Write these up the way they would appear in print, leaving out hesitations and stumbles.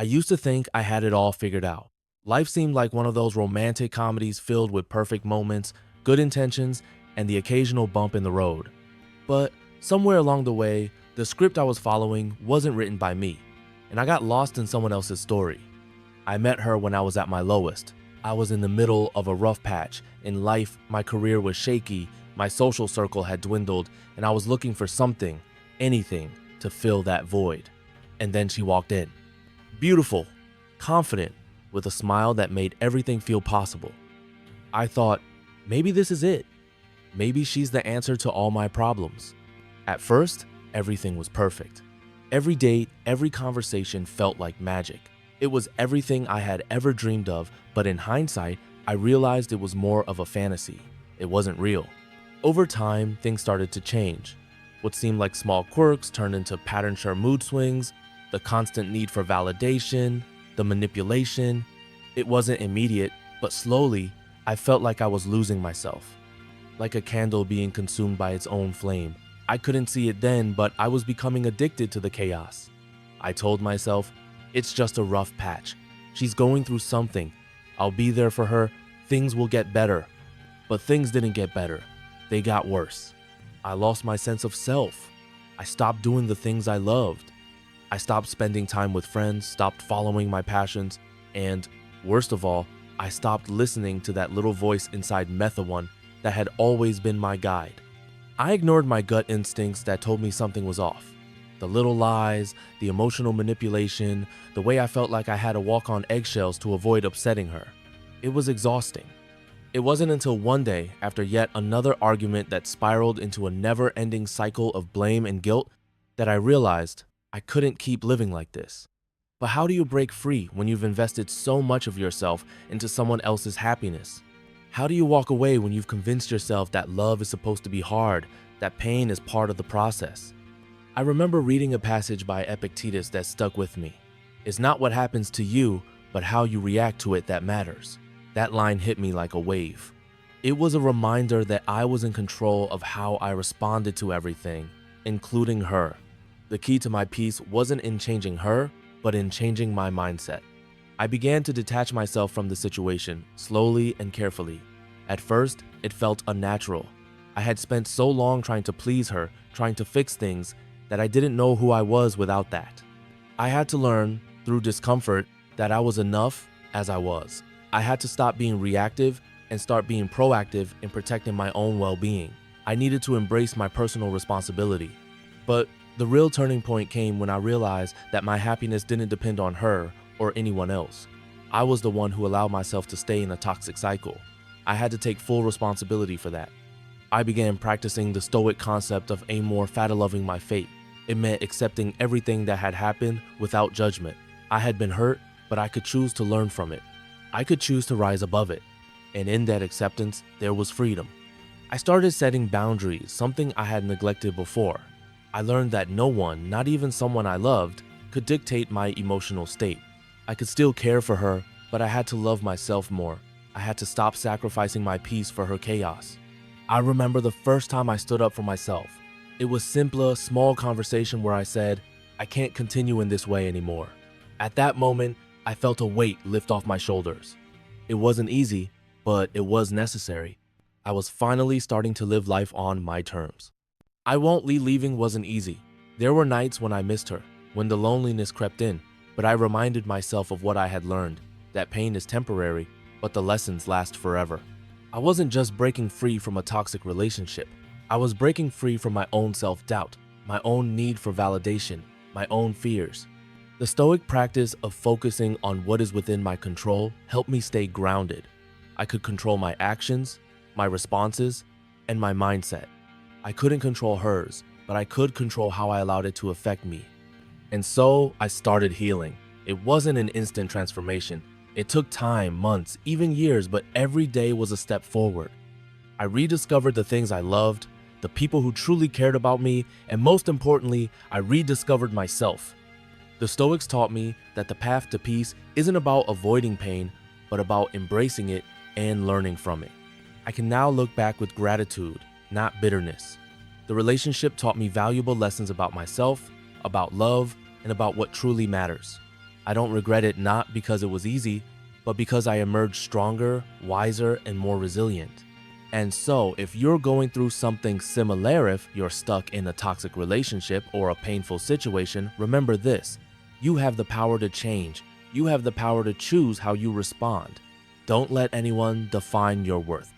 I used to think I had it all figured out. Life seemed like one of those romantic comedies filled with perfect moments, good intentions, and the occasional bump in the road. But somewhere along the way, the script I was following wasn't written by me, and I got lost in someone else's story. I met her when I was at my lowest. I was in the middle of a rough patch. In life, my career was shaky, my social circle had dwindled, and I was looking for something, anything, to fill that void. And then she walked in. Beautiful, confident, with a smile that made everything feel possible. I thought, maybe this is it. Maybe she's the answer to all my problems. At first, everything was perfect. Every date, every conversation felt like magic. It was everything I had ever dreamed of, but in hindsight, I realized it was more of a fantasy. It wasn't real. Over time, things started to change. What seemed like small quirks turned into pattern-sure mood swings, the constant need for validation, the manipulation. It wasn't immediate, but slowly, I felt like I was losing myself. Like a candle being consumed by its own flame. I couldn't see it then, but I was becoming addicted to the chaos. I told myself, it's just a rough patch. She's going through something. I'll be there for her. Things will get better. But things didn't get better. They got worse. I lost my sense of self. I stopped doing the things I loved. I stopped spending time with friends, stopped following my passions, and, worst of all, I stopped listening to that little voice inside Metha-One that had always been my guide. I ignored my gut instincts that told me something was off. The little lies, the emotional manipulation, the way I felt like I had to walk on eggshells to avoid upsetting her. It was exhausting. It wasn't until one day, after yet another argument that spiraled into a never-ending cycle of blame and guilt, that I realized I couldn't keep living like this. But how do you break free when you've invested so much of yourself into someone else's happiness? How do you walk away when you've convinced yourself that love is supposed to be hard, that pain is part of the process? I remember reading a passage by Epictetus that stuck with me. It's not what happens to you, but how you react to it that matters. That line hit me like a wave. It was a reminder that I was in control of how I responded to everything, including her. The key to my peace wasn't in changing her, but in changing my mindset. I began to detach myself from the situation, slowly and carefully. At first, it felt unnatural. I had spent so long trying to please her, trying to fix things, that I didn't know who I was without that. I had to learn, through discomfort, that I was enough as I was. I had to stop being reactive and start being proactive in protecting my own well-being. I needed to embrace my personal responsibility. But the real turning point came when I realized that my happiness didn't depend on her or anyone else. I was the one who allowed myself to stay in a toxic cycle. I had to take full responsibility for that. I began practicing the Stoic concept of amor fata loving my fate. It meant accepting everything that had happened without judgment. I had been hurt, but I could choose to learn from it. I could choose to rise above it. And in that acceptance, there was freedom. I started setting boundaries, something I had neglected before. I learned that no one, not even someone I loved, could dictate my emotional state. I could still care for her, but I had to love myself more. I had to stop sacrificing my peace for her chaos. I remember the first time I stood up for myself. It was simply a small conversation where I said, I can't continue in this way anymore. At that moment, I felt a weight lift off my shoulders. It wasn't easy, but it was necessary. I was finally starting to live life on my terms. I won't lie, leaving wasn't easy. There were nights when I missed her, when the loneliness crept in, but I reminded myself of what I had learned, that pain is temporary, but the lessons last forever. I wasn't just breaking free from a toxic relationship. I was breaking free from my own self-doubt, my own need for validation, my own fears. The Stoic practice of focusing on what is within my control helped me stay grounded. I could control my actions, my responses, and my mindset. I couldn't control hers, but I could control how I allowed it to affect me. And so I started healing. It wasn't an instant transformation. It took time, months, even years, but every day was a step forward. I rediscovered the things I loved, the people who truly cared about me, and most importantly, I rediscovered myself. The Stoics taught me that the path to peace isn't about avoiding pain, but about embracing it and learning from it. I can now look back with gratitude, not bitterness. The relationship taught me valuable lessons about myself, about love, and about what truly matters. I don't regret it not because it was easy, but because I emerged stronger, wiser, and more resilient. And so, if you're going through something similar, if you're stuck in a toxic relationship or a painful situation, remember this: you have the power to change. You have the power to choose how you respond. Don't let anyone define your worth.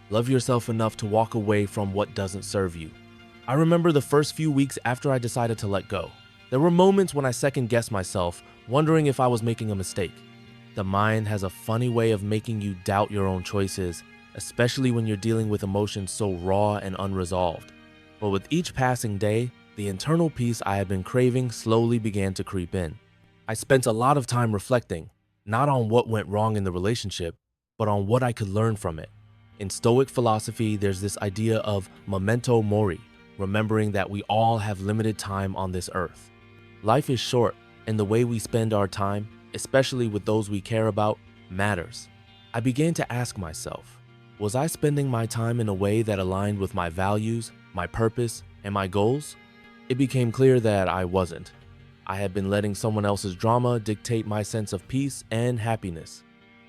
Love yourself enough to walk away from what doesn't serve you. I remember the first few weeks after I decided to let go. There were moments when I second-guessed myself, wondering if I was making a mistake. The mind has a funny way of making you doubt your own choices, especially when you're dealing with emotions so raw and unresolved. But with each passing day, the internal peace I had been craving slowly began to creep in. I spent a lot of time reflecting, not on what went wrong in the relationship, but on what I could learn from it. In Stoic philosophy, there's this idea of memento mori, remembering that we all have limited time on this earth. Life is short, and the way we spend our time, especially with those we care about, matters. I began to ask myself, was I spending my time in a way that aligned with my values, my purpose, and my goals? It became clear that I wasn't. I had been letting someone else's drama dictate my sense of peace and happiness.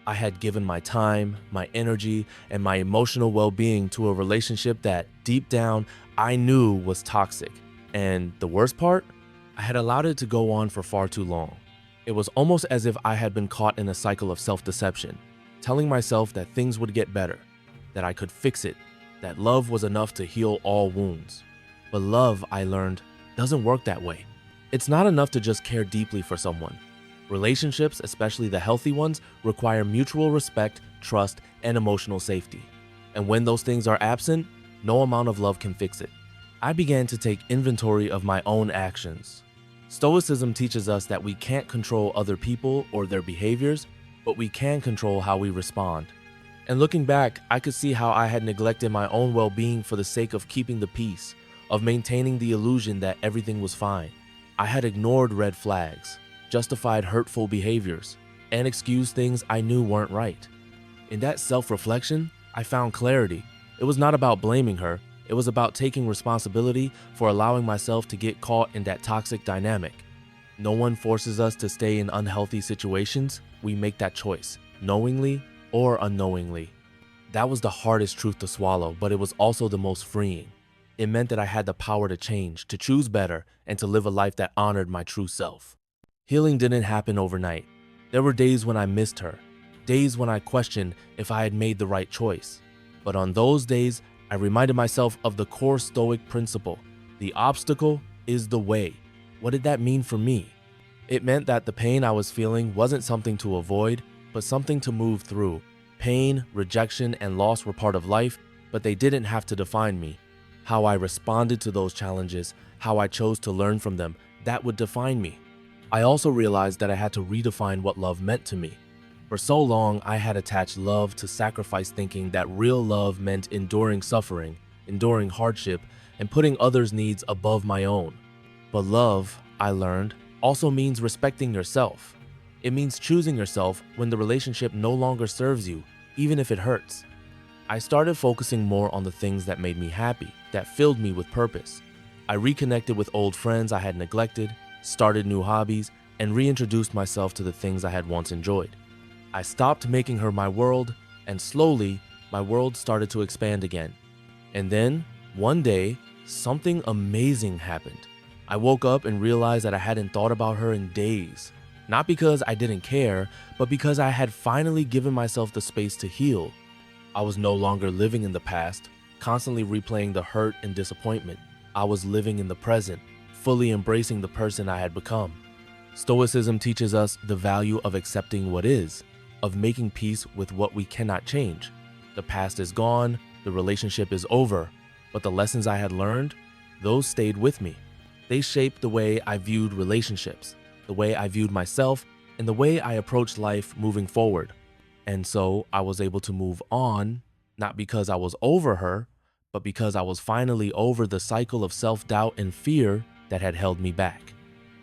I had given my time, my energy, and my emotional well-being to a relationship that, deep down, I knew was toxic. And the worst part? I had allowed it to go on for far too long. It was almost as if I had been caught in a cycle of self-deception, telling myself that things would get better, that I could fix it, that love was enough to heal all wounds. But love, I learned, doesn't work that way. It's not enough to just care deeply for someone. Relationships, especially the healthy ones, require mutual respect, trust, and emotional safety. And when those things are absent, no amount of love can fix it. I began to take inventory of my own actions. Stoicism teaches us that we can't control other people or their behaviors, but we can control how we respond. And looking back, I could see how I had neglected my own well-being for the sake of keeping the peace, of maintaining the illusion that everything was fine. I had ignored red flags, justified hurtful behaviors, and excused things I knew weren't right. In that self-reflection, I found clarity. It was not about blaming her. It was about taking responsibility for allowing myself to get caught in that toxic dynamic. No one forces us to stay in unhealthy situations. We make that choice, knowingly or unknowingly. That was the hardest truth to swallow, but it was also the most freeing. It meant that I had the power to change, to choose better, and to live a life that honored my true self. Healing didn't happen overnight. There were days when I missed her, days when I questioned if I had made the right choice. But on those days, I reminded myself of the core Stoic principle: the obstacle is the way. What did that mean for me? It meant that the pain I was feeling wasn't something to avoid, but something to move through. Pain, rejection, and loss were part of life, but they didn't have to define me. How I responded to those challenges, how I chose to learn from them, that would define me. I also realized that I had to redefine what love meant to me. For so long, I had attached love to sacrifice, thinking that real love meant enduring suffering, enduring hardship, and putting others' needs above my own. But love, I learned, also means respecting yourself. It means choosing yourself when the relationship no longer serves you, even if it hurts. I started focusing more on the things that made me happy, that filled me with purpose. I reconnected with old friends I had neglected, started new hobbies, and reintroduced myself to the things I had once enjoyed. I stopped making her my world, and slowly, my world started to expand again. And then, one day, something amazing happened. I woke up and realized that I hadn't thought about her in days. Not because I didn't care, but because I had finally given myself the space to heal. I was no longer living in the past, constantly replaying the hurt and disappointment. I was living in the present, fully embracing the person I had become. Stoicism teaches us the value of accepting what is, of making peace with what we cannot change. The past is gone, the relationship is over, but the lessons I had learned, those stayed with me. They shaped the way I viewed relationships, the way I viewed myself, and the way I approached life moving forward. And so I was able to move on, not because I was over her, but because I was finally over the cycle of self-doubt and fear that had held me back.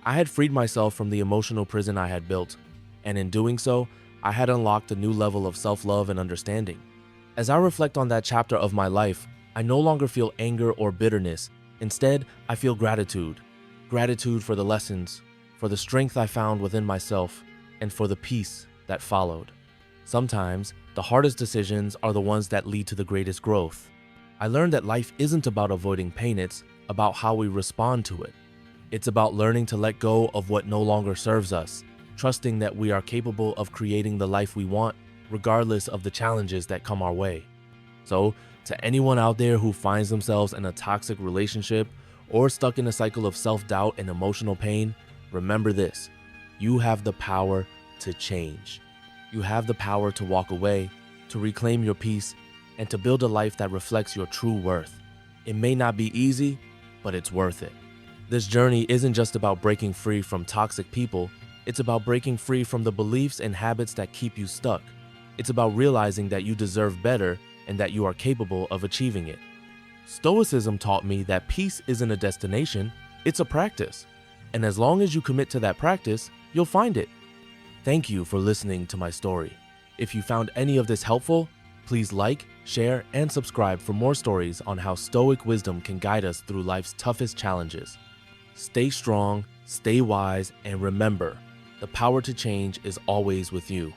I had freed myself from the emotional prison I had built, and in doing so, I had unlocked a new level of self-love and understanding. As I reflect on that chapter of my life, I no longer feel anger or bitterness. Instead, I feel gratitude. Gratitude for the lessons, for the strength I found within myself, and for the peace that followed. Sometimes, the hardest decisions are the ones that lead to the greatest growth. I learned that life isn't about avoiding pain, it's about how we respond to it. It's about learning to let go of what no longer serves us, trusting that we are capable of creating the life we want, regardless of the challenges that come our way. So, to anyone out there who finds themselves in a toxic relationship or stuck in a cycle of self-doubt and emotional pain, remember this: you have the power to change. You have the power to walk away, to reclaim your peace, and to build a life that reflects your true worth. It may not be easy, but it's worth it. This journey isn't just about breaking free from toxic people, it's about breaking free from the beliefs and habits that keep you stuck. It's about realizing that you deserve better and that you are capable of achieving it. Stoicism taught me that peace isn't a destination, it's a practice. And as long as you commit to that practice, you'll find it. Thank you for listening to my story. If you found any of this helpful, please like, share, and subscribe for more stories on how Stoic wisdom can guide us through life's toughest challenges. Stay strong, stay wise, and remember, the power to change is always with you.